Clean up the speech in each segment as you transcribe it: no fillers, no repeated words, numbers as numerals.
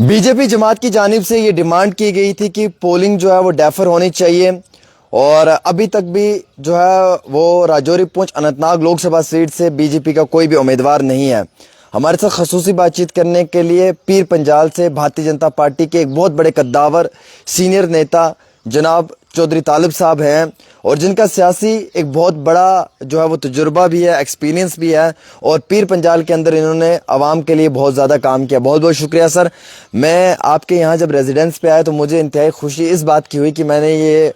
B J پی جماعت کی جانب سے یہ ڈیمانڈ کی گئی تھی کہ پولنگ جو ہے وہ ڈیفر ہونی چاہیے، اور ابھی تک بھی جو ہے وہ راجوری پونچھ اننت ناگ لوک سبھا سیٹ سے بی جے پی کا کوئی بھی امیدوار نہیں ہے۔ ہمارے ساتھ خصوصی بات چیت کرنے کے لیے پیر پنجال سے بھارتی جنتا پارٹی کے ایک بہت بڑے قداور سینئر نیتا جناب چودھری طالب صاحب ہیں، اور جن کا سیاسی ایک بہت بڑا جو ہے وہ تجربہ بھی ہے، ایکسپیرینس بھی ہے، اور پیر پنجال کے اندر انہوں نے عوام کے لیے بہت زیادہ کام کیا۔ بہت بہت شکریہ سر۔ میں آپ کے یہاں جب ریزیڈنس پہ آیا تو مجھے انتہائی خوشی اس بات کی ہوئی کہ میں نے یہ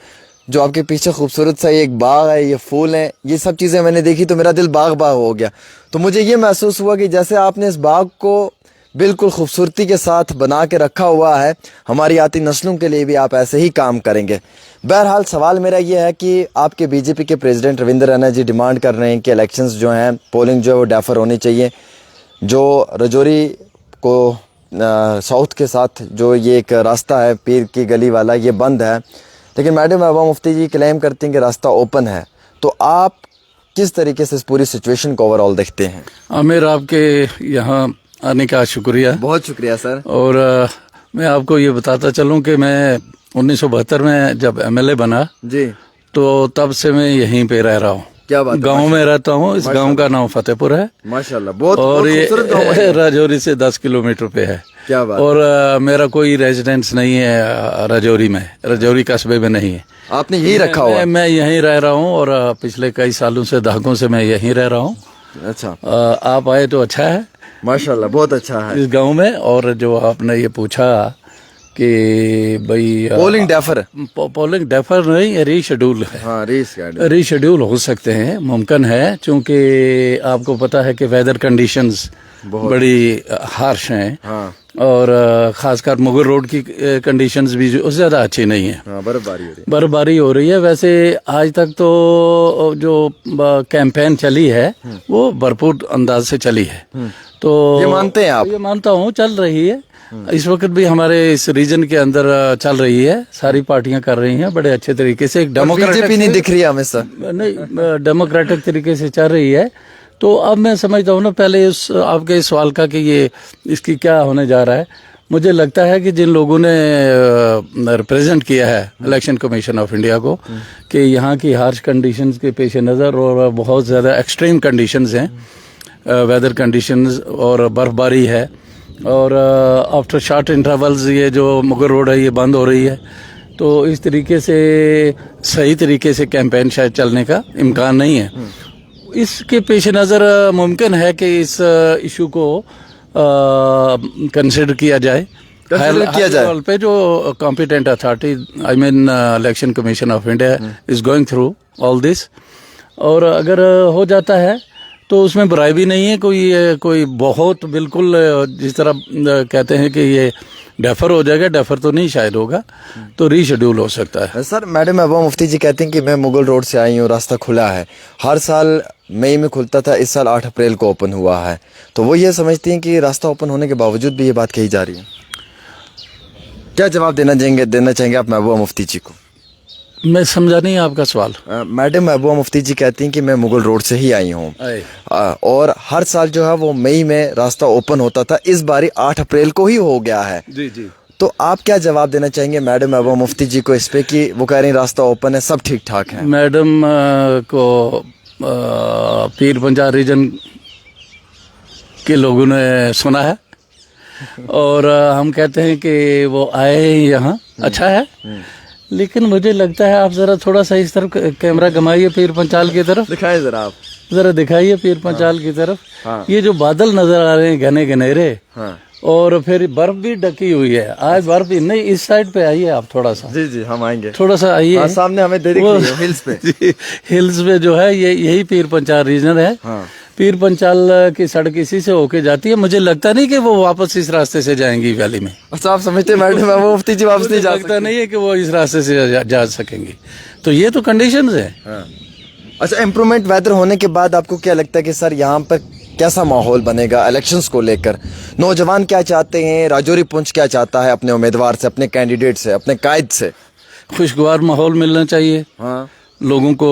جو آپ کے پیچھے خوبصورت سا یہ ایک باغ ہے، یہ پھول ہیں، یہ سب چیزیں میں نے دیکھی تو میرا دل باغ باغ ہو گیا۔ تو مجھے یہ محسوس ہوا کہ جیسے آپ نے اس باغ کو بالکل خوبصورتی کے ساتھ بنا کے رکھا ہوا ہے، ہماری آتی نسلوں کے لیے بھی آپ ایسے ہی کام کریں گے۔ بہرحال سوال میرا یہ ہے کہ آپ کے بی جے پی کے پریزیڈنٹ رویندر رینا جی ڈیمانڈ کر رہے ہیں کہ الیکشنز جو ہیں، پولنگ جو ہے وہ ڈیفر ہونی چاہیے، جو رجوری کو ساؤتھ کے ساتھ جو یہ ایک راستہ ہے پیر کی گلی والا، یہ بند ہے، لیکن میڈم محبوبہ مفتی جی کلیم کرتی ہیں کہ راستہ اوپن ہے۔ تو آپ کس طریقے سے اس پوری سچویشن کو اوور آل دیکھتے ہیں؟ عامر، آپ کے یہاں آنے کا شکریہ۔ بہت شکریہ سر۔ اور میں آپ کو یہ بتاتا چلوں کہ میں 1972 میں جب ایم ایل اے بنا جی، تو تب سے میں یہیں پہ رہ رہا ہوں۔ کیا بات ہے، گاؤں میں رہتا ہوں۔ اس گاؤں کا نام فتح پور ہے، ماشاءاللہ، بہت اور خوبصورت گاؤں ہے۔ یہ راجوری سے 10 کلومیٹر پہ ہے۔ کیا بات، اور میرا کوئی ریزیڈنس نہیں ہے راجوری میں، راجوری قصبے میں نہیں ہے۔ آپ نے یہی رکھا ہوا ہے؟ میں یہیں رہ رہا ہوں، اور پچھلے کئی سالوں سے، دہائیوں سے میں یہیں رہ رہا ہوں۔ اچھا، آپ آئے تو اچھا ہے ماشاءاللہ، بہت اچھا ہے اس گاؤں میں۔ اور جو آپ نے یہ پوچھا کہ بھائی پولنگ ڈیفر، پولنگ ڈیفر نہیں، ری شیڈول ہے۔ ہاں، ری شیڈول ہو سکتے ہیں، ممکن ہے، چونکہ آپ کو پتا ہے کہ ویدر کنڈیشنز بڑی ہارش ہیں، ہاں، اور خاص کر مغل روڈ کی کنڈیشنز بھی زیادہ اچھی نہیں ہیں، ہاں، برفباری ہو رہی ہے۔ برفباری ہو رہی ہے۔ ویسے آج تک تو جو کیمپین چلی ہے وہ بھرپور انداز سے چلی ہے، تو یہ مانتے ہیں آپ؟ یہ مانتا ہوں، چل رہی ہے۔ اس وقت بھی ہمارے اس ریجن کے اندر چل رہی ہے، ساری پارٹیاں کر رہی ہیں بڑے اچھے طریقے سے۔ ایک بی جے پی نہیں دکھ رہی ہمیں سر؟ نہیں، ڈیموکریٹک طریقے سے چل رہی ہے۔ تو اب میں سمجھتا ہوں نا، پہلے آپ کے سوال کا کہ یہ اس کی کیا ہونے جا رہا ہے، مجھے لگتا ہے کہ جن لوگوں نے ریپریزنٹ کیا ہے الیکشن کمیشن آف انڈیا کو، کہ یہاں کی ہارش کنڈیشنز کے پیش نظر، اور بہت زیادہ ایکسٹریم کنڈیشنز ہیں، ویدر کنڈیشنز، اور برف باری ہے، اور آفٹر شارٹ انٹرولز یہ جو مغل روڈ ہے یہ بند ہو رہی ہے، تو اس طریقے سے صحیح طریقے سے کیمپین شاید چلنے کا امکان نہیں ہے۔ اس کے پیش نظر ممکن ہے کہ اس ایشو کو کنسیڈر کیا جائے، ہائی لیول پہ جو competent authority, I mean Election Commission of India is going through all this, اور اگر ہو جاتا ہے تو اس میں برائی بھی نہیں ہے۔ کوئی بہت بالکل جس طرح کہتے ہیں کہ یہ ڈیفر ہو جائے گا، ڈیفر تو نہیں شاید ہوگا، تو ری شیڈول ہو سکتا ہے۔ سر، میڈم محبوبہ مفتی جی کہتے ہیں کہ میں مغل روڈ سے آئی ہوں، راستہ کھلا ہے، ہر سال مئی میں کھلتا تھا، اس سال 8 اپریل کو اوپن ہوا ہے، تو وہ یہ سمجھتی ہیں کہ راستہ اوپن ہونے کے باوجود بھی یہ بات کہی جا رہی ہے۔ کیا جواب دینا چاہیں گے آپ محبوبہ مفتی جی کو؟ میں سمجھا نہیں آپ کا سوال۔ میڈم محبوبہ مفتی جی کہتی ہیں کہ میں مغل روڈ سے ہی آئی ہوں، اور ہر سال جو ہے وہ مئی میں راستہ اوپن ہوتا تھا، اس باری 8 اپریل کو ہی ہو گیا ہے۔ جی جی، تو آپ کیا جواب دینا چاہیں گے میڈم محبوبہ مفتی جی کو اس پہ کہ وہ کہہ رہی ہیں راستہ اوپن ہے، سب ٹھیک ٹھاک ہے؟ میڈم کو پیر پنجال ریجن کے لوگوں نے سنا ہے، اور ہم کہتے ہیں کہ وہ آئے یہاں، اچھا ہے، لیکن مجھے لگتا ہے آپ ذرا تھوڑا سا اس طرف کیمرہ گھمائیے، پیر پنچال کی طرف دکھائیں ذرا، آپ ذرا دکھائیے پیر پنچال کی طرف۔ یہ جو بادل نظر آ رہے ہیں گھنے گھنیرے، اور پھر برف بھی ڈکی ہوئی ہے، آج برف بھی نہیں، اس سائڈ پہ آئیے آپ تھوڑا سا۔ جی جی، ہم آئیں گے، تھوڑا سا آئیے، سامنے ہمیں دے دکھ رہی ہے ہلز پہ۔ ہلز پہ جو ہے یہی پیر پنچال ریجن ہے۔ پیر پنچال کی سڑک اسی سے ہو کے جاتی ہے، مجھے لگتا نہیں کہ وہ واپس اس راستے سے جائیں گی ویلی میں۔ اچھا، آپ سمجھتے ہیں میڈم محبوبہ مفتی جی واپس نہیں جا سکتے؟ لگتا نہیں ہے کہ وہ اس راستے سے جا سکیں گی، تو یہ تو کنڈیشنز ہیں۔ اچھا، امپرومنٹ ویدر ہونے کے بعد آپ کو کیا لگتا ہے کہ سر یہاں پر کیسا ماحول بنے گا الیکشنز کو لے کر؟ نوجوان کیا چاہتے ہیں، راجوری پونچھ کیا چاہتا ہے اپنے امیدوار سے، اپنے کینڈیڈیٹ سے، اپنے قائد سے؟ خوشگوار ماحول ملنا چاہیے لوگوں کو،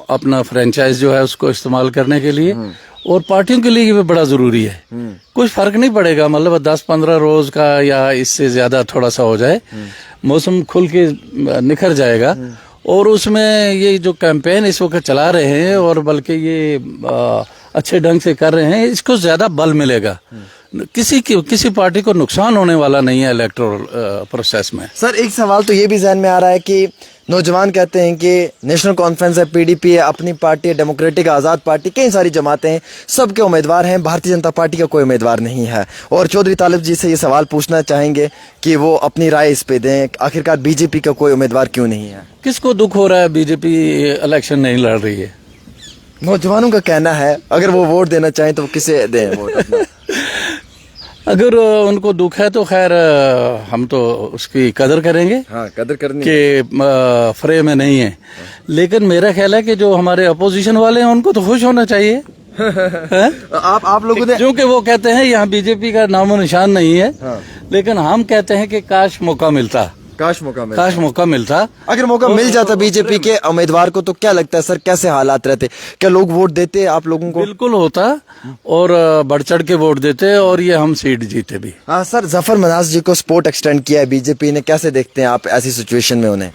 اپنا فرینچائز جو ہے اس کو استعمال کرنے کے لیے، اور پارٹیوں کے لیے بھی بڑا ضروری ہے. کچھ فرق نہیں پڑے گا, مطلب 10-15 روز کا یا اس سے زیادہ تھوڑا سا ہو جائے, موسم کھل کے نکھر جائے گا. اور اس میں یہ جو کیمپین اس وقت چلا رہے ہیں اور بلکہ یہ اچھے ڈھنگ سے کر رہے ہیں, اس کو زیادہ بل ملے گا. کسی پارٹی کو نقصان ہونے والا نہیں ہے الیکٹورل پروسیس میں. سر ایک سوال تو یہ بھی ذہن میں آ رہا ہے کہ نوجوان کہتے ہیں کہ نیشنل کانفرنس ہے, پی ڈی پی ہے, اپنی پارٹی ہے, ڈیموکریٹک آزاد پارٹی, کئی ساری جماعتیں ہیں, سب کے امیدوار ہیں, بھارتیہ جنتا پارٹی کا کوئی امیدوار نہیں ہے. اور چودھری طالب جی سے یہ سوال پوچھنا چاہیں گے کہ وہ اپنی رائے اس پہ دیں, آخرکار بی جے پی کا کوئی امیدوار کیوں نہیں ہے؟ کس کو دکھ ہو رہا ہے بی جے پی الیکشن نہیں لڑ رہی ہے؟ نوجوانوں کا کہنا ہے اگر وہ ووٹ دینا چاہیں تو کسے دیں ووٹ اپنا؟ اگر ان کو دکھ ہے تو خیر ہم تو اس کی قدر کریں گے, ہاں قدر کرنی کہ فرے میں نہیں ہے. لیکن میرا خیال ہے کہ جو ہمارے اپوزیشن والے ہیں ان کو تو خوش ہونا چاہیے. آپ لوگوں نے, کیونکہ وہ کہتے ہیں یہاں بی جے پی کا نام و نشان نہیں ہے, لیکن ہم کہتے ہیں کہ کاش موقع ملتا. اگر موقع مل جاتا بی جے پی کے امیدوار کو تو کیا لگتا ہے سر, کیسے حالات رہتے؟ کیا لوگ ووٹ دیتے آپ لوگوں کو؟ بالکل ہوتا, اور بڑھ چڑھ کے ووٹ دیتے, اور یہ ہم سیٹ جیتے بھی. ہاں سر, ظفر مناز جی کو سپورٹ ایکسٹینڈ کیا ہے بی جے پی نے, کیسے دیکھتے ہیں آپ ایسی سچویشن میں انہیں؟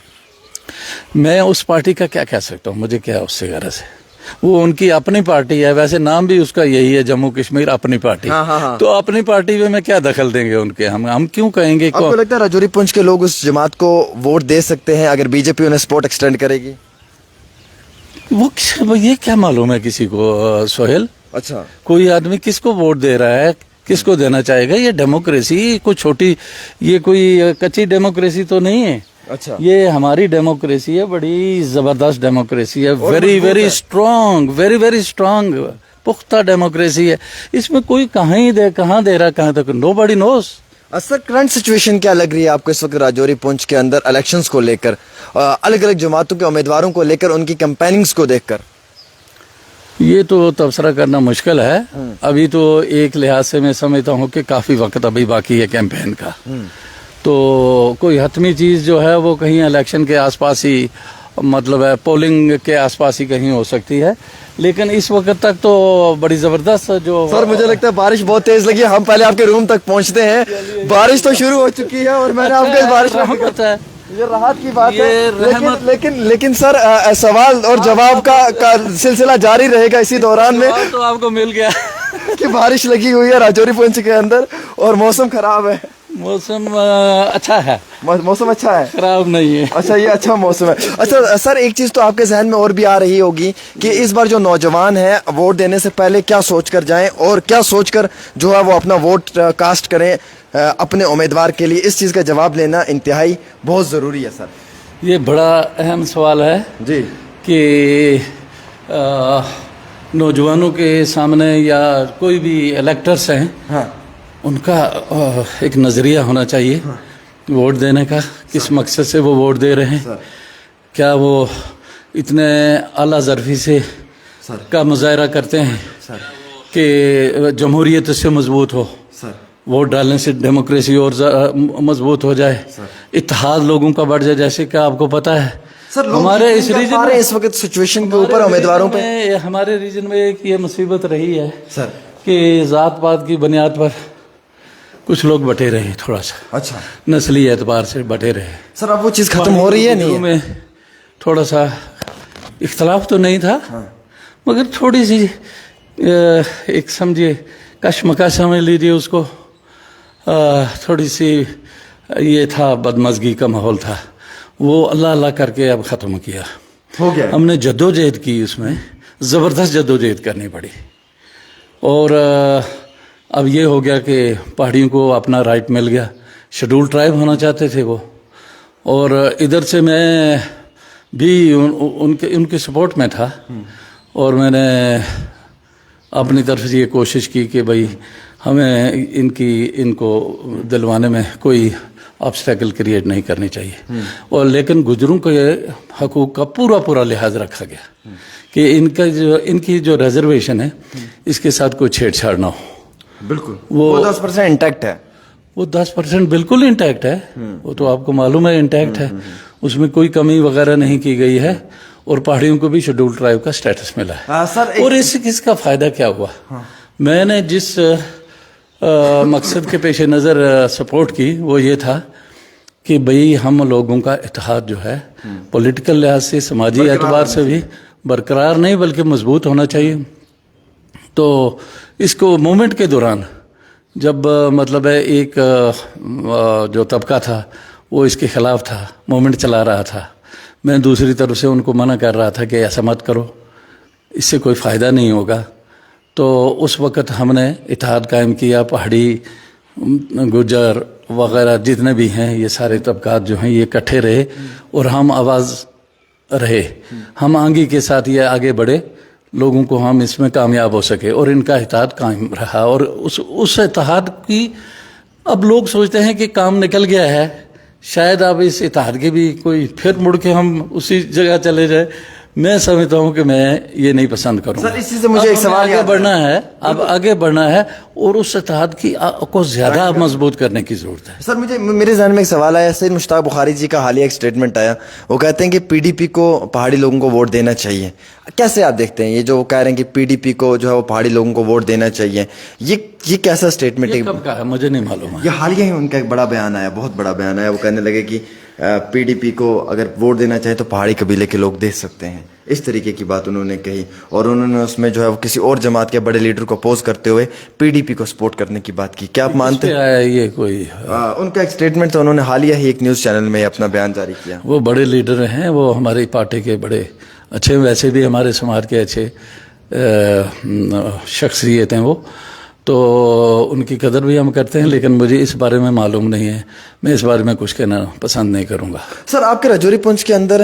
میں اس پارٹی کا کیا کہہ سکتا ہوں, مجھے کیا اس سے غرض ہے. وہ ان کی اپنی پارٹی ہے, ویسے نام بھی اس کا یہی ہے, جموں کشمیر اپنی پارٹی. تو اپنی پارٹی میں کیا دخل دیں گے ان کے, ہم کیوں کہیں گے؟ آپ کو لگتا ہے راجوری پونچھ کے لوگ اس جماعت کو ووٹ دے سکتے ہیں اگر بی جے پی انہیں سپورٹ ایکسٹینڈ کرے گی؟ وہ یہ کیا معلوم ہے کسی کو سہیل؟ اچھا, کوئی آدمی کس کو ووٹ دے رہا ہے, کس کو دینا چاہے گا؟ یہ ڈیموکریسی کوئی چھوٹی, یہ کوئی کچی ڈیموکریسی تو نہیں ہے. اچھا, یہ ہماری ڈیموکریسی ہے, بڑی زبردست ڈیموکریسی ہے, ویری اسٹرانگ, ویری اسٹرانگ, پختہ ڈیموکریسی ہے. اس میں کوئی کہاں دے رہا کہاں تک, نو باڈی نوز. سر کرنٹ سچویشن کیا لگ رہی ہے آپ کو اس وقت راجوری پونچھ کے اندر الیکشنز کو لے کر, الگ الگ جماعتوں کے امیدواروں کو لے کر, ان کی کیمپیننگز کو دیکھ کر؟ یہ تو تبصرہ کرنا مشکل ہے. ابھی تو ایک لحاظ سے میں سمجھتا ہوں کہ کافی وقت ابھی باقی ہے کیمپین کا. تو کوئی حتمی چیز جو ہے وہ کہیں الیکشن کے آس پاس ہی, مطلب ہے پولنگ کے آس پاس ہی کہیں ہو سکتی ہے. لیکن اس وقت تک تو بڑی زبردست جو... سر مجھے لگتا ہے بارش بہت تیز لگی ہے, ہم پہلے آپ کے روم تک پہنچتے ہیں. بارش تو شروع ہو چکی ہے اور میں نے آپ کو بارش ہوتا ہے, یہ راحت کی بات ہے. لیکن سر سوال اور جواب کا سلسلہ جاری رہے گا اسی دوران میں. تو آپ کو مل گیا کہ بارش لگی ہوئی ہے راجوری پونچھ کے اندر اور موسم خراب ہے. موسم اچھا ہے, موسم اچھا ہے, خراب نہیں ہے. اچھا, یہ اچھا موسم ہے. اچھا سر, ایک چیز تو آپ کے ذہن میں اور بھی آ رہی ہوگی کہ اس بار جو نوجوان ہیں ووٹ دینے سے پہلے کیا سوچ کر جائیں اور کیا سوچ کر جو ہے وہ اپنا ووٹ کاسٹ کریں اپنے امیدوار کے لیے. اس چیز کا جواب لینا انتہائی بہت ضروری ہے سر. یہ بڑا اہم سوال ہے جی کہ نوجوانوں کے سامنے یا کوئی بھی الیکٹرس ہیں, ان کا ایک نظریہ ہونا چاہیے ووٹ دینے کا. کس مقصد سے وہ ووٹ دے رہے ہیں, کیا وہ اتنے اعلیٰ ظرفی سے کا مظاہرہ کرتے ہیں کہ جمہوریت سے مضبوط ہو, ووٹ ڈالنے سے ڈیموکریسی اور مضبوط ہو جائے, اتحاد لوگوں کا بڑھ جائے. جیسے کہ آپ کو پتہ ہے ہمارے اس ریجن میں اس وقت سچویشن کے اوپر امیدواروں پہ, ہمارے ریجن میں ایک یہ مصیبت رہی ہے کہ ذات پات کی بنیاد پر کچھ لوگ بٹے رہے تھوڑا سا. اچھا, نسلی اعتبار سے بٹے رہے. سر اب وہ چیز ختم ہو رہی ہے نہیں؟ میں تھوڑا سا اختلاف تو نہیں تھا, مگر تھوڑی سی ایک سمجھیے کشمکش سمجھ لیجیے اس کو, تھوڑی سی یہ تھا, بدمزگی کا ماحول تھا. وہ اللہ اللہ کر کے اب ختم کیا. ہو گیا. ہم نے جدوجہد کی, اس میں زبردست جدوجہد کرنی پڑی. اور اب یہ ہو گیا کہ پہاڑیوں کو اپنا رائٹ مل گیا. شیڈول ٹرائب ہونا چاہتے تھے وہ, اور ادھر سے میں بھی ان کے سپورٹ میں تھا. اور میں نے اپنی طرف سے یہ کوشش کی کہ بھائی ہمیں ان کو دلوانے میں کوئی آبسٹیکل کریٹ نہیں کرنی چاہیے. اور لیکن گجروں کے حقوق کا پورا لحاظ رکھا گیا کہ ان کی جو ریزرویشن ہے اس کے ساتھ کوئی چھیڑ چھاڑ نہ ہو. بالکل, وہ 10% انٹیکٹ ہے. وہ 10% بالکل انٹیکٹ ہے, وہ تو آپ کو معلوم ہے انٹیکٹ ہے, اس میں کوئی کمی وغیرہ نہیں کی گئی ہے. اور پہاڑیوں کو بھی شیڈول ٹرائب کا سٹیٹس ملا ہے. سر اور اس کا فائدہ کیا ہوا؟ میں نے جس مقصد کے پیش نظر سپورٹ کی وہ یہ تھا کہ بھئی ہم لوگوں کا اتحاد جو ہے پولیٹیکل لحاظ سے سماجی اعتبار سے بھی برقرار نہیں بلکہ مضبوط ہونا چاہیے. تو اس کو موومنٹ کے دوران جب مطلب ہے ایک جو طبقہ تھا وہ اس کے خلاف تھا، موومنٹ چلا رہا تھا، میں دوسری طرف سے ان کو منع کر رہا تھا کہ ایسا مت کرو، اس سے کوئی فائدہ نہیں ہوگا. تو اس وقت ہم نے اتحاد قائم کیا، پہاڑی، گجر وغیرہ جتنے بھی ہیں یہ سارے طبقات جو ہیں یہ اکٹھے رہے اور ہم آواز رہے، ہم آنگی کے ساتھ یہ آگے بڑھے، لوگوں کو ہم اس میں کامیاب ہو سکے اور ان کا اتحاد قائم رہا. اور اس اتحاد کی اب لوگ سوچتے ہیں کہ کام نکل گیا ہے، شاید اب اس اتحاد کے بھی کوئی پھر مڑ کے ہم اسی جگہ چلے جائیں. میں سمجھتا ہوں کہ میں یہ نہیں پسند کروں گا. سر اسی سے مجھے ایک سوال آگے بڑھنا ہے، اب آگے بڑھنا ہے اور اس اتحاد کی کو زیادہ مضبوط کرنے کی ضرورت ہے. سر میرے ذہن میں ایک سوال آیا. سید مشتاق بخاری جی کا حالیہ ایک اسٹیٹمنٹ آیا، وہ کہتے ہیں کہ پی ڈی پی کو پہاڑی لوگوں کو ووٹ دینا چاہیے. کیسے آپ دیکھتے ہیں یہ جو وہ کہہ رہے ہیں کہ پی ڈی پی کو جو ہے وہ پہاڑی لوگوں کو ووٹ دینا چاہیے؟ یہ کیسا اسٹیٹمنٹ ہے؟ کب کا ہے مجھے نہیں معلوم ہے. یہ حالیہ ہی ان کا ایک بڑا بیان آیا، بہت بڑا بیان آیا. وہ کہنے لگے کہ پی ڈی پی کو اگر ووٹ دینا چاہے تو پہاڑی قبیلے کے لوگ دے سکتے ہیں، اس طریقے کی بات انہوں نے کہی. اور انہوں نے اس میں جو ہے وہ کسی اور جماعت کے بڑے لیڈر کو اپوز کرتے ہوئے پی ڈی پی کو سپورٹ کرنے کی بات کی. کیا آپ مانتے ہیں؟ یہ کوئی ان کا ایک اسٹیٹمنٹ تھا، انہوں نے حالیہ ہی ایک نیوز چینل میں اپنا بیان جاری کیا. وہ بڑے لیڈر ہیں، وہ ہماری پارٹی کے بڑے اچھے، ویسے بھی ہمارے سماج کے اچھے شخصیت ہیں وہ، تو ان کی قدر بھی ہم کرتے ہیں، لیکن مجھے اس بارے میں معلوم نہیں ہے، میں اس بارے میں کچھ کہنا پسند نہیں کروں گا. سر آپ کے راجوری پونچھ کے اندر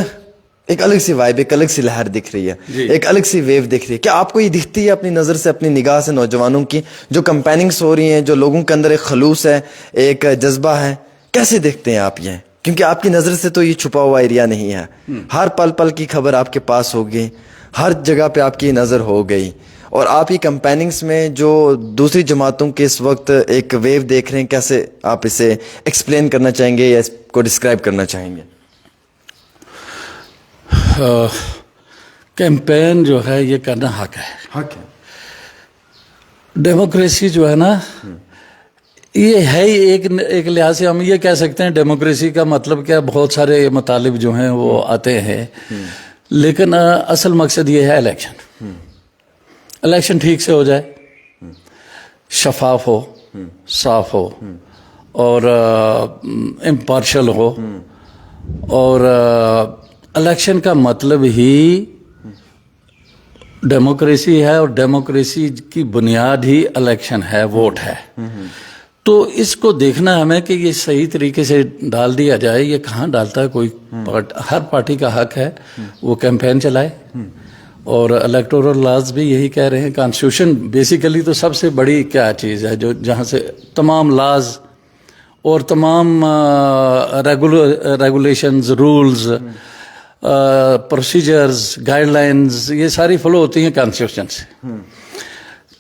ایک الگ سی وائب، ایک الگ سی لہر دکھ رہی ہے، ایک الگ سی ویو دکھ رہی ہے. کیا آپ کو یہ دکھتی ہے اپنی نظر سے، اپنی نگاہ سے، نوجوانوں کی جو کمپیننگس ہو رہی ہیں، جو لوگوں کے اندر ایک خلوص ہے، ایک جذبہ ہے، کیسے دیکھتے ہیں آپ یہ؟ کیونکہ آپ کی نظر سے تو یہ چھپا ہوا ایریا نہیں ہے، ہر پل پل کی خبر آپ کے پاس ہوگی، ہر جگہ پہ آپ کی نظر ہو گئی. اور آپ ہی کمپیننگس میں جو دوسری جماعتوں کے اس وقت ایک ویو دیکھ رہے ہیں، کیسے آپ اسے ایکسپلین کرنا چاہیں گے یا اس کو ڈسکرائب کرنا چاہیں گے؟ کیمپین جو ہے یہ کرنا حق ہے. حق ہے. ڈیموکریسی جو ہے نا یہ ہے ہی ایک لحاظ سے ہم یہ کہہ سکتے ہیں ڈیموکریسی کا مطلب کیا، بہت سارے مطالب جو ہیں وہ آتے ہیں، لیکن اصل مقصد یہ ہے الیکشن ٹھیک سے ہو جائے، شفاف ہو، صاف ہو اور امپارشل ہو. اور الیکشن کا مطلب ہی ڈیموکریسی ہے، اور ڈیموکریسی کی بنیاد ہی الیکشن ہے، ووٹ ہے. تو اس کو دیکھنا ہمیں کہ یہ صحیح طریقے سے ڈال دیا جائے. یہ کہاں ڈالتا ہے کوئی؟ ہر پارٹی کا حق ہے وہ کیمپین چلائے، اور الیکٹورل لاز بھی یہی کہہ رہے ہیں. کانسٹیٹیوشن بیسیکلی تو سب سے بڑی کیا چیز ہے جو جہاں سے تمام لاز اور تمام regulations, rules, procedures, guidelines, یہ ساری فالو ہوتی ہیں کانسٹیٹیوشن سے.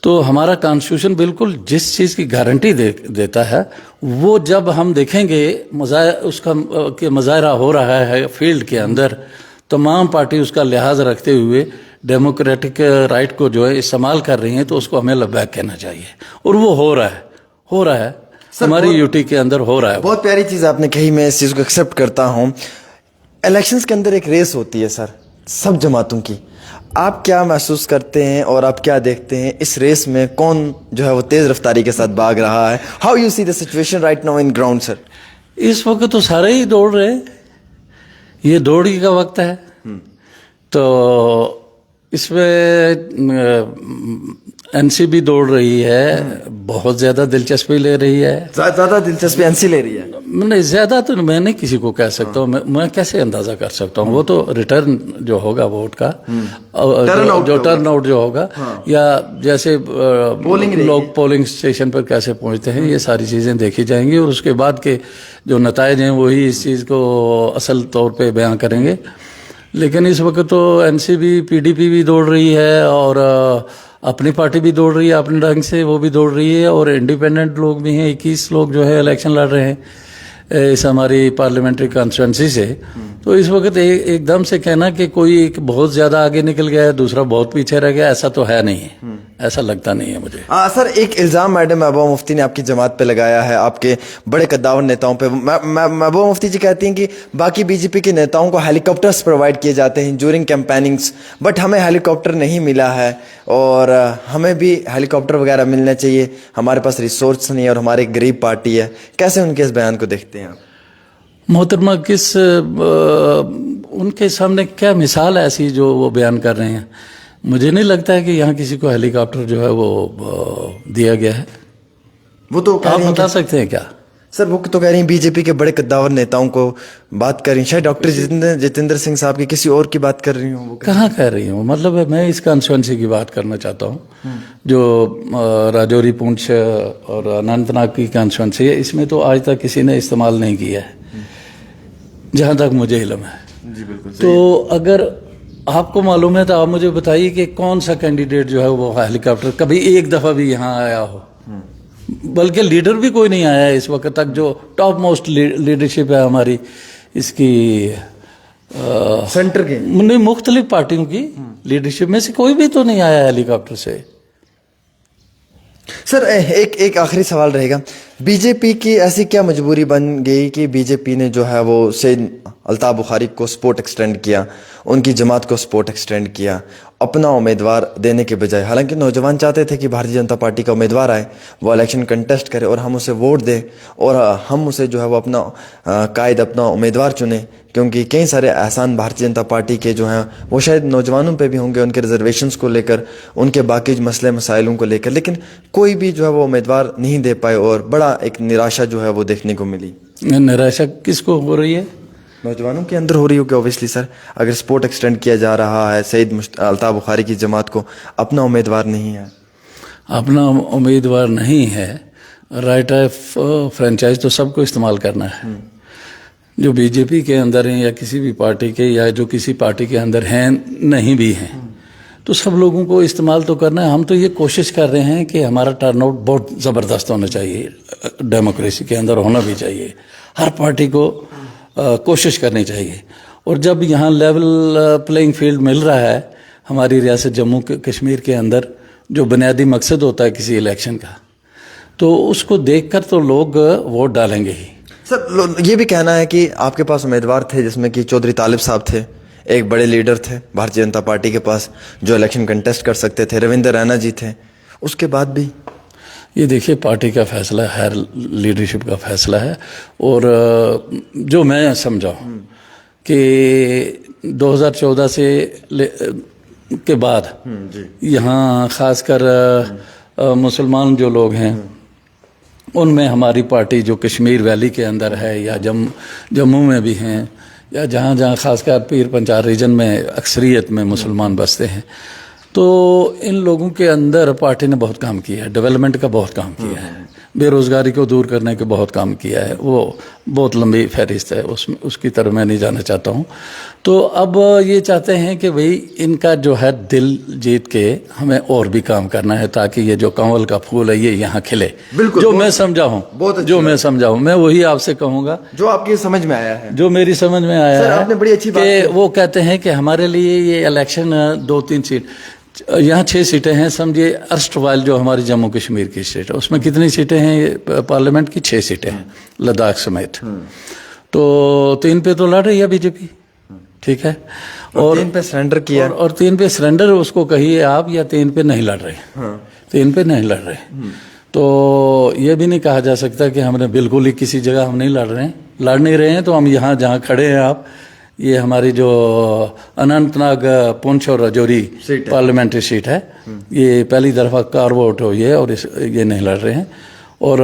تو ہمارا کانسٹیٹیوشن بالکل جس چیز کی گارنٹی دیتا ہے وہ جب ہم دیکھیں گے اس کا کہ مظاہرہ ہو رہا ہے فیلڈ کے اندر، تمام پارٹی اس کا لحاظ رکھتے ہوئے ڈیموکریٹک رائٹ کو جو ہے استعمال کر رہی ہیں، تو اس کو ہمیں لبیک کہنا چاہیے. اور وہ ہو رہا ہے ہماری یوٹی کے اندر ہو رہا ہے. بہت پیاری چیز آپ نے کہی، میں اس چیز کو ایکسیپٹ کرتا ہوں. الیکشنز کے اندر ایک ریس ہوتی ہے سر سب جماعتوں کی. آپ کیا محسوس کرتے ہیں اور آپ کیا دیکھتے ہیں اس ریس میں کون جو ہے وہ تیز رفتاری کے ساتھ بھاگ رہا ہے؟ How you see the situation right now in ground sir? اس وقت تو سارے ہی دوڑ رہے ہیں، یہ دوڑ ہی کا وقت ہے. تو اس میں این سی بھی دوڑ رہی ہے، بہت زیادہ دلچسپی لے رہی ہے. زیادہ دلچسپی این سی لے رہی ہے؟ نہیں، زیادہ تو میں نہیں کسی کو کہہ سکتا ہوں. میں کیسے اندازہ کر سکتا ہوں؟ وہ تو ریٹرن جو ہوگا ووٹ کا، جو ٹرن آؤٹ جو ہوگا، یا جیسے لوگ پولنگ اسٹیشن پر کیسے پہنچتے ہیں، یہ ساری چیزیں دیکھی جائیں گی. اور اس کے بعد کے جو نتائج ہیں وہی اس چیز کو اصل طور پہ بیان کریں گے. لیکن اس وقت تو این سی بھی، پی ڈی پی بھی دوڑ رہی ہے، اور اپنی پارٹی بھی دوڑ رہی ہے اپنے ڈھنگ سے، وہ بھی دوڑ رہی ہے. اور انڈیپینڈنٹ لوگ بھی ہیں، 21 لوگ جو ہے الیکشن لڑ رہے ہیں اس ہماری پارلیمنٹری کانسٹیٹوئنسی سے. तो इस वक्त एकदम से कहना कि कोई एक बहुत ज्यादा आगे निकल गया है, दूसरा बहुत पीछे रह गया, ऐसा तो है नहीं है, ऐसा लगता नहीं है मुझे। सर, एक इल्ज़ाम मैडम महबूबा मुफ्ती ने आपकी जमात पे लगाया है, आपके बड़े कद्दावर नेताओं पे। महबूबा मुफ्ती जी कहती हैं कि बाकी बीजेपी के नेताओं को हेलीकॉप्टर्स प्रोवाइड किए जाते हैं ड्यूरिंग कैंपेनिंग्स, बट हमें हेलीकॉप्टर नहीं मिला है और हमें भी हेलीकॉप्टर वगैरह मिलना चाहिए, हमारे पास रिसोर्स नहीं है और हमारी गरीब पार्टी है। कैसे उनके इस बयान को देखते हैं आप? मोहतरमा, उनके सामने क्या मिसाल है ऐसी जो वो बयान कर रहे हैं? मुझे नहीं लगता है कि यहाँ किसी को हेलीकॉप्टर जो है वो दिया गया है। वो तो आप बता सकते हैं क्या? सर, वो तो कह रही हैं बीजेपी के बड़े कद्दावर नेताओं को बात कर रही हैं, शायद डॉक्टर जितेंद्र सिंह साहब की किसी और की बात कर रही हूँ। कहाँ कह रही हूँ? मतलब मैं इस कॉन्स्टिट्यूंसी की बात करना चाहता हूँ जो राजौरी, पुंछ और अनंतनाग की कॉन्स्टिट्यूंसी है। इसमें तो आज तक किसी ने इस्तेमाल नहीं किया है जहाँ तक मुझे इल्म है। जी बिल्कुल। तो अगर आपको मालूम है तो आप मुझे बताइए कि कौन सा कैंडिडेट जो है वो हेलीकॉप्टर कभी एक दफा भी यहाँ आया हो? बल्कि लीडर भी कोई नहीं आया है इस वक्त तक जो टॉप मोस्ट लीडरशिप है हमारी इसकी सेंटर के नहीं, मुख्तलिफ पार्टियों की लीडरशिप में से कोई भी तो नहीं आया हेलीकॉप्टर से। सर, एक आखिरी सवाल रहेगा, बीजेपी की ऐसी क्या मजबूरी बन गई कि बीजेपी ने जो है वो सैयद अल्ताफ बुखारी को सपोर्ट एक्सटेंड किया, उनकी जमात को सपोर्ट एक्सटेंड किया अपना उम्मीदवार देने के बजाय? हालांकि नौजवान चाहते थे कि भारतीय जनता पार्टी का उम्मीदवार आए, वो इलेक्शन कंटेस्ट करे और हम उसे वोट दें और हम उसे जो है वो अपना कायद, अपना उम्मीदवार चुने, क्योंकि कई सारे एहसान भारतीय जनता पार्टी के जो हैं वो शायद नौजवानों पे भी होंगे, उनके रिजर्वेशंस को लेकर, उनके बाकी मसले मसाइलों को लेकर, लेकिन कोई भी जो है वो उम्मीदवार नहीं दे पाए और बड़ा एक निराशा जो है वो देखने को मिली। निराशा किसको हो रही है? नौजवानों के अंदर हो रही होगी ऑब्वियसली सर। अगर सपोर्ट एक्सटेंड किया जा रहा है, सैयद अल्ताफ बुखारी की जमात को अपना उम्मीदवार नहीं है, अपना उम्मीदवार नहीं है, राइट ऑफ फ्रेंचाइज तो सबको इस्तेमाल करना है। जो बीजेपी के अंदर हैं या किसी भी पार्टी के, या जो किसी पार्टी के अंदर हैं नहीं भी हैं, तो सब लोगों को इस्तेमाल तो करना है। हम तो ये कोशिश कर रहे हैं कि हमारा टर्नआउट बहुत ज़बरदस्त होना चाहिए, डेमोक्रेसी के अंदर होना भी चाहिए, हर पार्टी को कोशिश करनी चाहिए। और जब यहाँ लेवल प्लेइंग फील्ड मिल रहा है हमारी रियासत जम्मू कश्मीर के अंदर, जो बुनियादी मकसद होता है किसी इलेक्शन का, तो उसको देखकर तो लोग वोट डालेंगे ही। सर, ये भी कहना है कि आपके पास उम्मीदवार थे जिसमें कि चौधरी तालिब साहब थे, एक बड़े लीडर थे भारतीय जनता पार्टी के पास जो इलेक्शन कंटेस्ट कर सकते थे, रविंद्र रैना जी थे, उसके बाद भी ये देखिए पार्टी का फैसला है, लीडरशिप का फैसला है। और जो मैं समझा कि 2014 से के बाद यहाँ खासकर मुसलमान जो लोग हैं उनमें हमारी पार्टी जो कश्मीर वैली के अंदर है या जम्मू में भी हैं या जहाँ जहाँ खासकर पीर पंचाल रीजन में अक्सरियत में मुसलमान बसते हैं, तो इन लोगों के अंदर पार्टी ने बहुत काम किया है, डेवलपमेंट का बहुत काम किया है, बेरोज़गारी को दूर करने के बहुत काम किया है। वो बहुत लंबी फहरिस्त है, उसकी तरफ मैं नहीं जाना चाहता हूँ। तो अब ये चाहते हैं कि भाई इनका जो है दिल जीत के हमें और भी काम करना है ताकि ये जो कंवल का फूल है ये यहाँ खिले। जो मैं समझा हूँ, जो मैं समझा हूँ, मैं वही आपसे कहूँगा जो आपकी समझ में आया है, जो मेरी समझ में आया है। आपने बड़ी अच्छी बात कि वो कहते हैं कि हमारे लिए ये इलेक्शन 2-3 सीट, यहाँ 6 सीटें हैं, समझिए अर्स्टवाइल जो हमारी जम्मू कश्मीर की सीट है उसमें कितनी सीटें हैं पार्लियामेंट की? 6 सीटें हैं लद्दाख समेत। तो 3 पे तो लड़ रही है बीजेपी, ठीक है, और 3 पे सरेंडर किया और 3 पे सरेंडर उसको कहिए आप, या 3 पे नहीं लड़ रहे, 3 पे नहीं लड़ रहे। तो ये भी नहीं कहा जा सकता कि हमने बिल्कुल ही किसी जगह हम नहीं लड़ रहे हैं, लड़ नहीं रहे हैं। तो हम यहाँ जहाँ खड़े हैं आप, ये हमारी जो अनंतनाग, पुंछ और राजौरी पार्लियामेंट्री सीट है, ये पहली दफा कार वोट हुई है और ये नहीं लड़ रहे हैं। और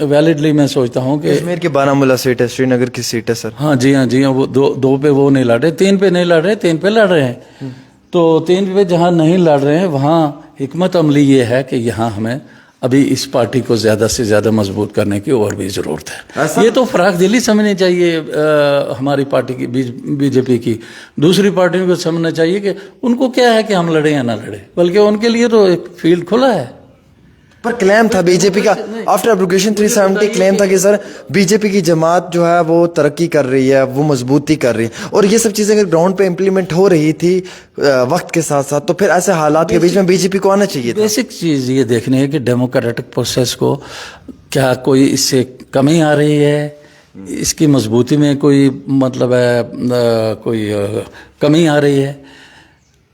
वैलिडली मैं सोचता हूँ कि कश्मीर की बारामूला सीट है, श्रीनगर की सीट है सर। हाँ जी, हाँ जी, हाँ, वो दो पे वो नहीं लड़ रहे, 3 पे नहीं लड़ रहे, 3 पे लड़ रहे हैं। तो 3 पे जहाँ नहीं लड़ रहे हैं वहाँ हिकमत अमली ये है कि यहाँ हमें अभी इस पार्टी को ज़्यादा से ज़्यादा मजबूत करने की और भी ज़रूरत है। ये तो फराक दिली समझनी चाहिए हमारी पार्टी की, बीजेपी की। दूसरी पार्टियों को समझना चाहिए कि उनको क्या है कि हम लड़े या ना लड़े, बल्कि उनके लिए तो एक फील्ड खुला है। पर क्लेम था बीजेपी का आफ्टर एब्रोगेशन 370 क्लेम था कि सर बीजेपी की जमात जो है वो तरक्की कर रही है, वो मजबूती कर रही है, और ये सब चीजें अगर ग्राउंड पे इम्प्लीमेंट हो रही थी वक्त के साथ साथ, तो फिर ऐसे हालात के बीच में बीजेपी को आना चाहिए था। बेसिक चीज ये देखनी है कि डेमोक्रेटिक प्रोसेस को क्या कोई इससे कमी आ रही है, इसकी मजबूती में कोई मतलब है कोई कमी आ रही है।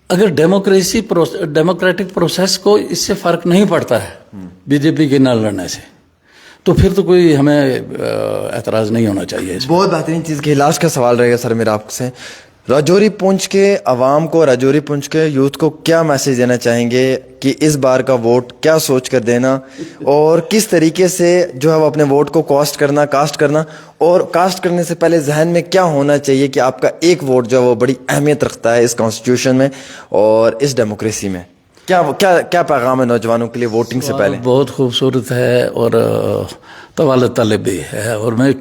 अगर डेमोक्रेटिक प्रोसेस को इससे फर्क नहीं पड़ता है बीजेपी के न लड़ने से, तो फिर तो कोई हमें एतराज नहीं होना चाहिए। बहुत बेहतरीन चीज़ की लास्ट का सवाल रहेगा सर मेरा आपसे, राजौरी पुंछ के अवाम को, राजौरी पुंछ के यूथ को क्या मैसेज देना चाहेंगे कि इस बार का वोट क्या सोच कर देना, और किस तरीके से जो है वो अपने वोट को कास्ट करना, और कास्ट करने से पहले जहन में क्या होना चाहिए कि आपका एक वोट जो है वो बड़ी अहमियत रखता है इस कॉन्स्टिट्यूशन में और इस डेमोक्रेसी में। क्या क्या क्या पैगाम है नौजवानों के लिए वोटिंग से पहले? बहुत खूबसूरत है और तवालत तलब भी है, और मैं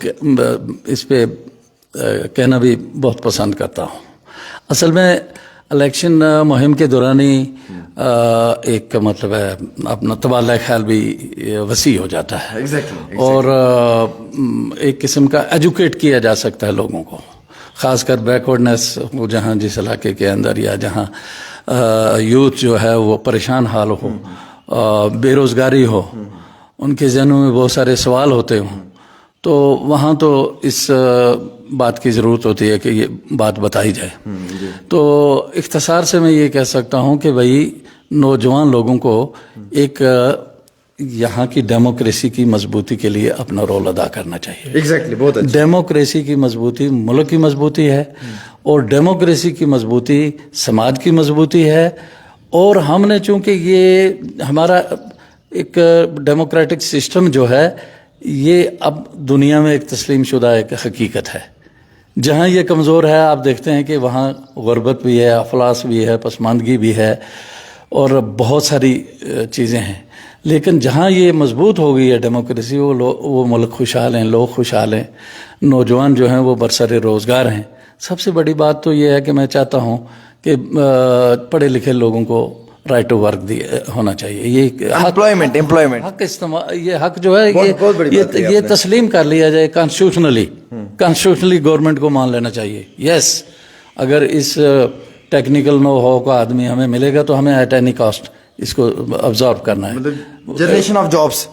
इस पे कहना भी बहुत पसंद करता हूँ। असल में इलेक्शन मुहिम के दौरान ही एक मतलब है अपना तबादला ख्याल भी वसी हो जाता है। Exactly. और एक किस्म का एजुकेट किया जा सकता है लोगों को, खासकर बैकवर्डनेस वो जहाँ जिस इलाके के अंदर या जहाँ यूथ जो है वो परेशान हाल हो, बेरोज़गारी हो, उनके जहनों में बहुत सारे सवाल होते हों, तो वहाँ तो इस बात की ज़रूरत होती है कि ये बात बताई जाए। तो इख्तिसार से मैं ये कह सकता हूँ कि भाई नौजवान लोगों को एक यहाँ की डेमोक्रेसी की मजबूती के लिए अपना रोल अदा करना चाहिए। एग्जैक्टली, बहुत अच्छा। डेमोक्रेसी की मजबूती मुल्क की मजबूती है, और डेमोक्रेसी की मजबूती समाज की मजबूती है। और हमने चूंकि ये हमारा एक डेमोक्रेटिक सिस्टम जो है ये अब दुनिया में एक तस्लीम शुदा एक हकीकत है। जहाँ ये कमज़ोर है आप देखते हैं कि वहाँ गुर्बत भी है, अफलास भी है, पसमानदगी भी है, और बहुत सारी चीज़ें हैं। लेकिन जहाँ ये मजबूत हो गई है डेमोक्रेसी, वो मुल्क खुशहाल हैं, लोग खुशहाल हैं, नौजवान जो हैं वो बरसरे रोज़गार हैं। सबसे बड़ी बात तो ये है कि मैं चाहता हूँ कि पढ़े लिखे लोगों को राइट टू वर्क होना चाहिए। ये एम्प्लॉयमेंट हक इस्तेमाल, ये हक जो है ये तस्लीम कर लिया जाए कॉन्स्टिट्यूशनली गवर्नमेंट को मान लेना चाहिए। यस, अगर इस टेक्निकल नो हाउ का आदमी हमें मिलेगा तो हमें एट एनी कॉस्ट इसको ऑब्जर्व करना है। जनरेशन ऑफ जॉब्स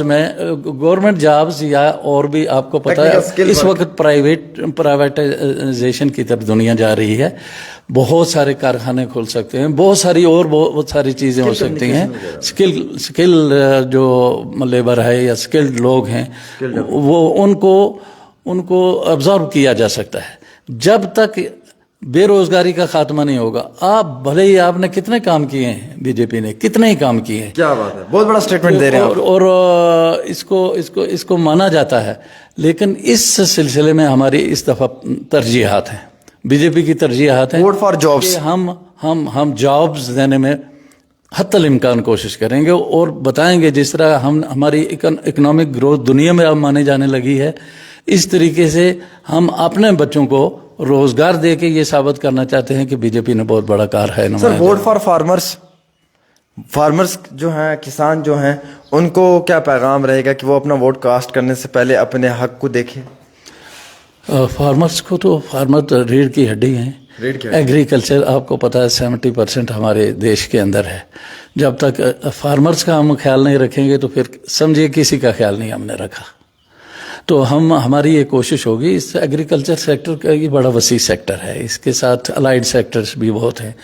में गवर्नमेंट जॉब्स या और भी आपको पता है इस वक्त प्राइवेटाइजेशन की तरफ दुनिया जा रही है। बहुत सारे कारखाने खुल सकते हैं, बहुत सारी चीज़ें हो सकती हैं। स्किल जो लेबर है या स्किल्ड लोग हैं वो उनको ऑब्जर्व किया जा सकता है। जब तक बेरोजगारी का खात्मा नहीं होगा, आप भले ही आपने कितने काम किए हैं, बीजेपी ने कितने ही काम किए हैं। क्या बात है, बहुत बड़ा स्टेटमेंट दे रहे हैं और इसको माना जाता है। लेकिन इस सिलसिले में हमारी इस दफा तरजीहात हैं, बीजेपी की तरजीहात हैं। Vote for jobs. हम जॉब्स देने में हत्तल इम्कान कोशिश करेंगे और बताएंगे जिस तरह हमारी इकोनॉमिक ग्रोथ दुनिया में अब माने जाने लगी है, इस तरीके से हम अपने बच्चों को रोजगार दे के ये साबित करना चाहते हैं कि बीजेपी ने बहुत बड़ा कार है। सर, वोट फॉर फार्मर्स जो हैं, किसान जो हैं, उनको क्या पैगाम रहेगा कि वो अपना वोट कास्ट करने से पहले अपने हक को देखें? फार्मर्स को तो फार्मर रीढ़ की हड्डी हैं। एग्रीकल्चर आपको पता है 70% हमारे देश के अंदर है। जब तक फार्मर्स का हम ख्याल नहीं रखेंगे तो फिर समझिए किसी का ख्याल नहीं हमने रखा। तो हमारी ये कोशिश होगी। इस एग्रीकल्चर सेक्टर का ये बड़ा वसी सेक्टर है, इसके साथ अलाइड सेक्टर्स भी बहुत हैं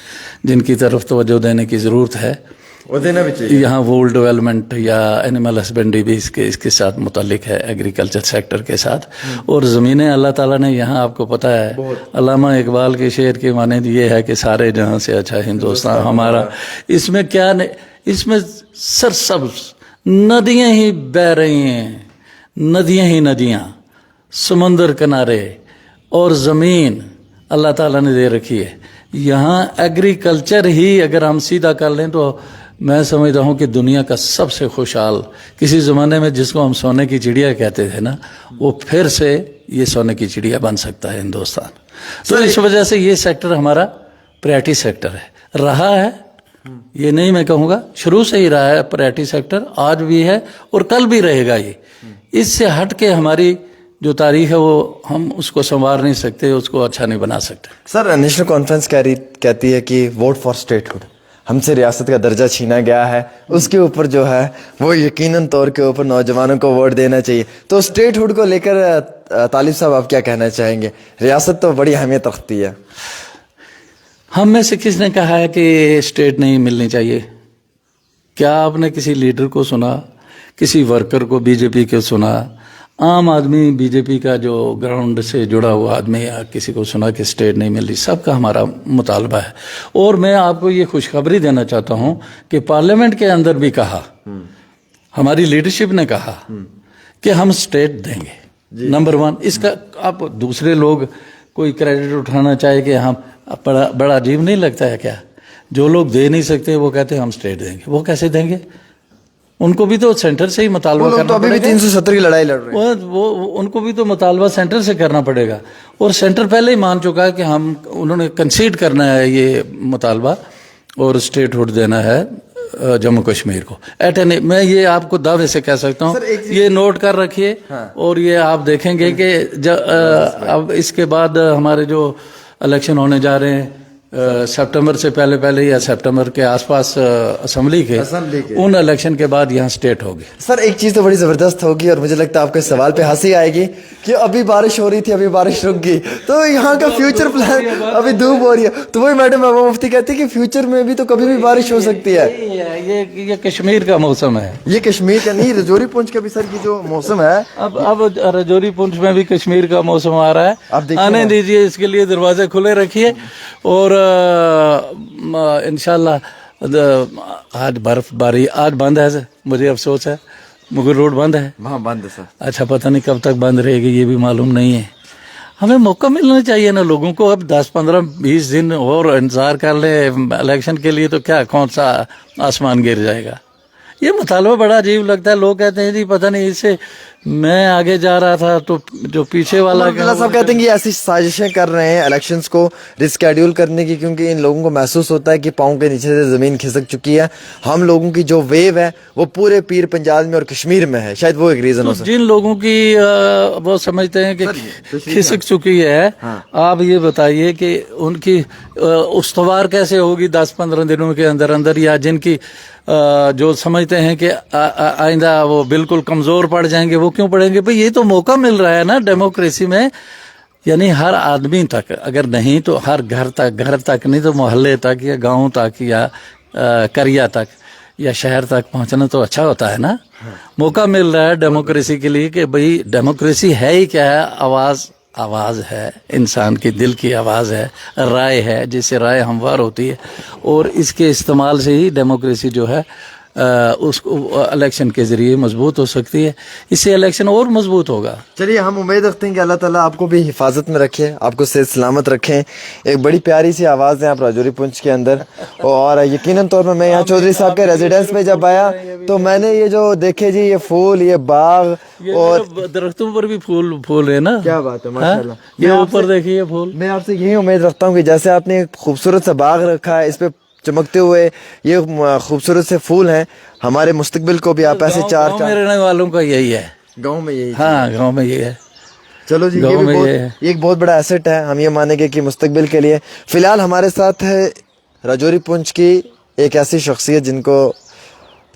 जिनकी तरफ तवज्जो देने की ज़रूरत है, वो देना भी चाहिए। यहाँ वूल डेवलपमेंट या एनिमल हस्बेंड्री भी इसके साथ मुतालिक है, एग्रीकल्चर सेक्टर के साथ। और ज़मीनें अल्लाह ताला ने यहाँ, आपको पता है अल्लामा इकबाल के शेर के माने ये है कि सारे जहाँ से अच्छा हिंदुस्तान हमारा। इसमें क्या इसमें सरसब्ज नदियाँ ही बह रही हैं, नदियाँ ही नदियाँ, समंदर किनारे और ज़मीन अल्लाह ताला ने दे रखी है। यहाँ एग्रीकल्चर ही अगर हम सीधा कर लें तो मैं समझता हूँ कि दुनिया का सबसे खुशहाल, किसी ज़माने में जिसको हम सोने की चिड़िया कहते थे ना, वो फिर से ये सोने की चिड़िया बन सकता है हिंदुस्तान। तो इस वजह से ये सेक्टर हमारा प्रायोरिटी सेक्टर है, रहा है ये नहीं मैं कहूँगा, शुरू से ही रहा है प्रायोरिटी सेक्टर, आज भी है और कल भी रहेगा ये। इससे हट के हमारी जो तारीख है वो हम उसको संवार नहीं सकते, उसको अच्छा नहीं बना सकते। सर नेशनल कॉन्फ्रेंस कहती है कि वोट फॉर स्टेटहुड, हमसे रियासत का दर्जा छीना गया है, उसके ऊपर जो है वो यकीनन तौर के ऊपर नौजवानों को वोट देना चाहिए। तो स्टेटहुड को लेकर तालिब साहब आप क्या कहना चाहेंगे? रियासत तो बड़ी अहमियत रखती है। हम में से किसने कहा है कि स्टेट नहीं मिलनी चाहिए? क्या आपने किसी लीडर को सुना, किसी वर्कर को बीजेपी के सुना, आम आदमी बीजेपी का जो ग्राउंड से जुड़ा हुआ आदमी या किसी को सुना कि स्टेट नहीं मिल रही? सबका हमारा मुतालबा है। और मैं आपको ये खुशखबरी देना चाहता हूं कि पार्लियामेंट के अंदर भी कहा, हमारी लीडरशिप ने कहा कि हम स्टेट देंगे नंबर 1। इसका आप दूसरे लोग कोई क्रेडिट उठाना चाहे कि हम, बड़ा अजीब नहीं लगता है क्या? जो लोग दे नहीं सकते वो कहते हैं हम स्टेट देंगे, वो कैसे देंगे? उनको भी तो सेंटर से ही मुतालबा करना तो अभी भी 370 की लड़ाई लड़ रहे हैं। वो उनको भी तो मुतालबा सेंटर से करना पड़ेगा, और सेंटर पहले ही मान चुका है कि हम, उन्होंने कंसीड करना है ये मुतालबा और स्टेटहुड देना है जम्मू कश्मीर को। मैं ये आपको दावे से कह सकता हूँ, ये नोट कर रखिए। और ये आप देखेंगे कि अब इसके बाद हमारे जो इलेक्शन होने जा रहे हैं सितंबर से पहले या सितंबर के आसपास असेंबली के, उन इलेक्शन के बाद यहाँ स्टेट होगी। सर एक चीज तो बड़ी जबरदस्त होगी, और मुझे लगता है आपके सवाल पे हंसी आएगी कि अभी बारिश हो रही थी, अभी बारिश रुक गई, तो यहाँ का फ्यूचर प्लान, अभी धूप हो रही है, तो वही मैडम महबूबा मुफ्ती कहती है कि फ्यूचर में भी तो कभी भी बारिश हो सकती है। ये कश्मीर का मौसम है, ये कश्मीर का नहीं, रजौरी पुंछ का भी सर की जो मौसम है, अब रजौरी पुंछ में भी कश्मीर का मौसम आ रहा है। आने दीजिए, इसके लिए दरवाजे खुले रखिए। और इंशाल्लाह आज बर्फबारी आज बंद है, मुझे अफसोस है, मुगल रोड बंद है। वहाँ बंद है सर। अच्छा, पता नहीं कब तक बंद रहेगी, ये भी मालूम नहीं है। हमें मौका मिलना चाहिए ना लोगों को। अब 10, 15, 20 दिन और इंतजार कर ले इलेक्शन के लिए, तो क्या कौन सा आसमान गिर जाएगा? ये मुतालबा बड़ा अजीब लगता है। लोग कहते हैं जी पता नहीं, इससे मैं आगे जा रहा था तो जो पीछे वाला सब कहते हैं कि ऐसी साजिशें कर रहे हैं इलेक्शंस को रिस्केड्यूल करने की, क्योंकि इन लोगों को महसूस होता है कि पाँव के नीचे से जमीन खिसक चुकी है। हम लोगों की जो वेव है वो पूरे पीर पंजाब में और कश्मीर में है, शायद वो एक रीजन हो सकता है। जिन लोगों की वो समझते हैं कि खिसक चुकी है, आप ये बताइए कि उनकी उस्तवार कैसे होगी 10-15 दिनों के अंदर अंदर, या जिनकी जो समझते हैं कि आइंदा वो बिल्कुल कमजोर पड़ जाएंगे, वो क्यों पड़ेंगे? भाई ये तो मौका मिल रहा है ना डेमोक्रेसी में, यानी हर आदमी तक, अगर नहीं तो हर घर तक नहीं तो मोहल्ले तक या गांव तक या करिया तक या शहर तक पहुंचना तो अच्छा होता है ना। मौका मिल रहा है डेमोक्रेसी के लिए कि भाई डेमोक्रेसी है ही क्या है? आवाज़ है, इंसान की दिल की आवाज़ है, राय है, जिससे राय हमवार होती है, और इसके इस्तेमाल से ही डेमोक्रेसी जो है उसको इलेक्शन के जरिए मजबूत हो सकती है। इससे इलेक्शन और मजबूत होगा। चलिए, हम उम्मीद रखते हैं कि अल्लाह ताला आपको भी हिफाजत में रखे, आपको सेहत सलामत रखें। एक बड़ी प्यारी सी आवाज़ है आप राजौरी पुंछ के अंदर, और यकीनन तौर पर मैं यहाँ चौधरी साहब के रेजिडेंस में जब आया तो मैंने ये जो देखे जी, ये फूल, ये बाग और दरख्तों पर भी फूल है ना। क्या बात है, माशाल्लाह। ये ऊपर देखिए फूल। मैं आपसे यही उम्मीद रखता हूँ कि जैसे आपने खूबसूरत सा बाग रखा है, इस पे चमकते हुए ये खूबसूरत से फूल हैं, हमारे मुस्तकबिल को भी आप ऐसे चार में रहने वालों का यही है, गांव में यही। हाँ, गांव में यही है। चलो जी, ये भी एक बहुत बड़ा एसेट है। हम ये मानेंगे कि मुस्तकबिल के लिए। फिलहाल हमारे साथ है राजौरी पुंछ की एक ऐसी शख्सियत जिनको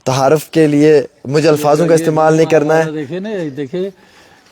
तहारुफ के लिए मुझे अल्फाजों का इस्तेमाल नहीं करना है। देखिए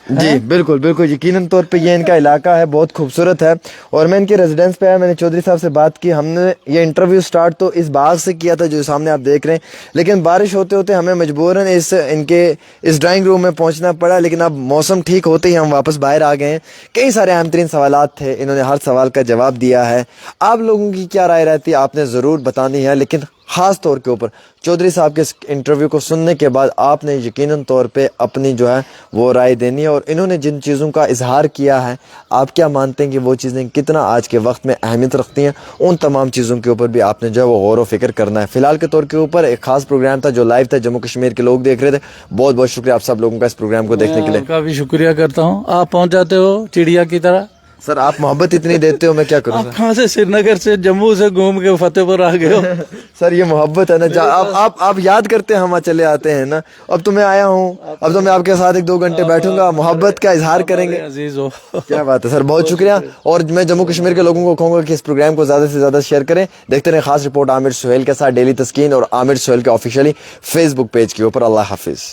जी, बिल्कुल बिल्कुल, यकीनन तौर पे ये इनका इलाका है, बहुत खूबसूरत है। और मैं इनके रेजिडेंस पे आया, मैंने चौधरी साहब से बात की। हमने ये इंटरव्यू स्टार्ट तो इस बाग से किया था जो सामने आप देख रहे हैं, लेकिन बारिश होते होते हमें मजबूरन इस ड्राइंग रूम में पहुंचना पड़ा। लेकिन अब मौसम ठीक होते ही हम वापस बाहर आ गए हैं। कई सारे अहम तरीन सवालात थे, इन्होंने हर सवाल का जवाब दिया है। आप लोगों की क्या राय रहती है आपने ज़रूर बतानी है, लेकिन ख़ास तौर के ऊपर चौधरी साहब के इंटरव्यू को सुनने के बाद आपने यकीनन तौर पे अपनी जो है वो राय देनी है। और इन्होंने जिन चीज़ों का इजहार किया है, आप क्या मानते हैं कि वो चीज़ें कितना आज के वक्त में अहमियत रखती हैं, उन तमाम चीज़ों के ऊपर भी आपने जो है वो गौर व फिक्र करना है। फ़िलहाल के तौर के ऊपर एक ख़ास प्रोग्राम था जो लाइव था, जम्मू कश्मीर के लोग देख रहे थे। बहुत बहुत शुक्रिया आप सब लोगों का इस प्रोग्राम को देखने के लिए। काफ़ी शुक्रिया करता हूँ। आप पहुँच जाते हो चिड़िया की तरह, सर आप मोहब्बत इतनी देते हो मैं क्या करूं आप कहाँ से, श्रीनगर से, जम्मू से घूम के फतेहपुर आ गए हो? सर ये मोहब्बत है ना, आप याद करते हैं हम चले आते हैं ना, अब तो मैं आया हूँ, अब तो मैं आपके साथ 1-2 घंटे बैठूंगा, मोहब्बत का इजहार करेंगे। अजीज हो। क्या बात है सर, बहुत शुक्रिया। और मैं जम्मू कश्मीर के लोगों को कहूंगा कि इस प्रोग्राम को ज्यादा से ज्यादा शेयर करें। देखते रहे खास रिपोर्ट आमिर सुहेल के साथ डेली तस्कीन और आमिर सुहेल के ऑफिशियली फेसबुक पेज के ऊपर। अल्लाह हाफिज।